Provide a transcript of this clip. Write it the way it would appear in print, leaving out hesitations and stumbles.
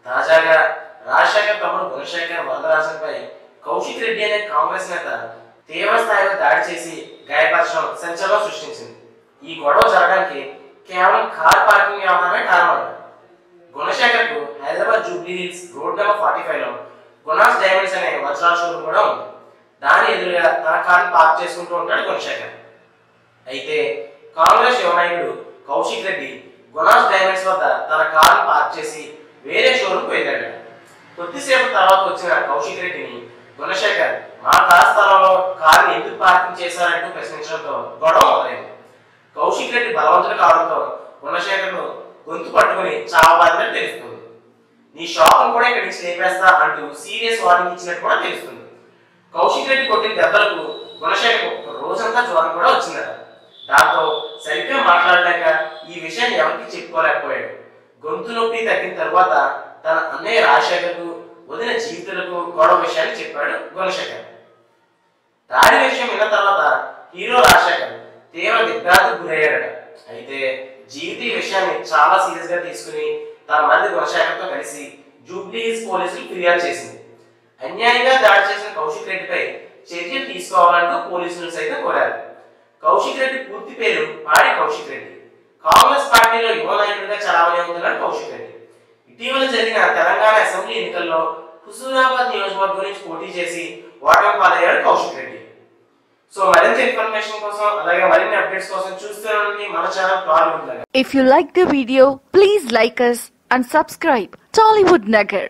తాజాగా రాజశేఖర్ తమ్ముడు గుణశేఖర్ వరదరాజన్పై కౌశిక్ రెడ్డి అనే కాంగ్రెస్ నేత తీవ్ర స్థాయిలో దాడి చేసి గాయపరచడం సంచలనం సృష్టించింది. ఈ గొడవ జరగడానికి కేవలం కార్ పార్కింగ్ వ్యవహారమే కారణం. గుణశేఖర్ కు Hyderabad Jubilee hills road number 45 లో గుణాస్ డైమండ్స్ అనే వజ్రాల షోరూమ్ కూడా ఉంది. దాని ఎదురుగా తన కారుని పార్క్ చేసుకుంటూ ఉంటాడు గుణశేఖర్. అయితే కాంగ్రెస్ యువ నాయకుడు కౌశిక్ రెడ్డి గుణాస్ డైమండ్స్ వద్ద తన కారుని పార్క్ చేసి వేరే షోరూమ్కి వెళ్ళాడు. కొద్దిసేపు తర్వాత వచ్చిన కౌశిక్ రెడ్డిని గుణశేఖర్ మా కార్ స్థలంలో కారుని ఎందుకు పార్కింగ్ చేశారంటూ ప్రశ్నించడంతో గొడవ మొదలైంది. కౌశిక్ రెడ్డి బలవంతుడు కావడంతో గుణశేఖర్ ను గొంతు పట్టుకుని చావబాదినట్టు తెలుస్తుంది. నీ షాపును కూడా ఇక్కడి నుంచి లేపేస్తా అంటూ సీరియస్ వార్నింగ్ ఇచ్చినట్టు కూడా తెలుస్తుంది. కౌశిక్ రెడ్డి కొట్టిన దెబ్బలకు గుణశేఖర్ రోజంతా జ్వరం కూడా వచ్చిందట. దాంతో సరిగ్గా మాట్లాడలేక ఈ విషయాన్ని ఎవరికి చెప్పుకోలేకపోయాడు. గొంతు నొప్పి తగ్గిన తర్వాత తన అన్నయ్య రాజశేఖర్కు వదిన జీవితులకు గొడవ విషయాన్ని చెప్పాడు గుణశేఖర్. దాడి విషయం విన్న తర్వాత హీరో రాజశేఖర్ తీవ్ర దిగ్భ్రాంతికి గురయ్యాడట. అయితే జీవిత ఈ విషయాన్ని చాలా సీరియస్ గా తీసుకుని తన మంది గుణశేఖర్తో కలిసి జూబ్లీ హిల్స్ పోలీసులు ఫిర్యాదు చేసింది. అన్యాయంగా దాడి చేసిన కౌశిక్ రెడ్డిపై చర్యలు తీసుకోవాలంటూ పోలీసులు సైతం కోరారు. కౌశిక్ రెడ్డి పూర్తి పేరు పాడి కౌశిక్ రెడ్డి. కాంగ్రెస్ పార్టీలో యువ నాయకుడిగా చలామణి అవుతున్నాడు కౌశిక్ రెడ్డి. ఇటీవల జరిగిన తెలంగాణ అసెంబ్లీ ఎన్నికల్లో హుజూరాబాద్ నియోజకవర్గం నుంచి పోటీ చేసి ఓటమి పాలయ్యాడు కౌశిక్ రెడ్డి. సో మరింత ఇన్ఫర్మేషన్ కోసం అలాగే మరిన్ని అప్డేట్స్ కోసం చూస్తూ ఉండండి మన channel Tollywood Nagar. If you like the video, please like us and subscribe Tollywood Nagar.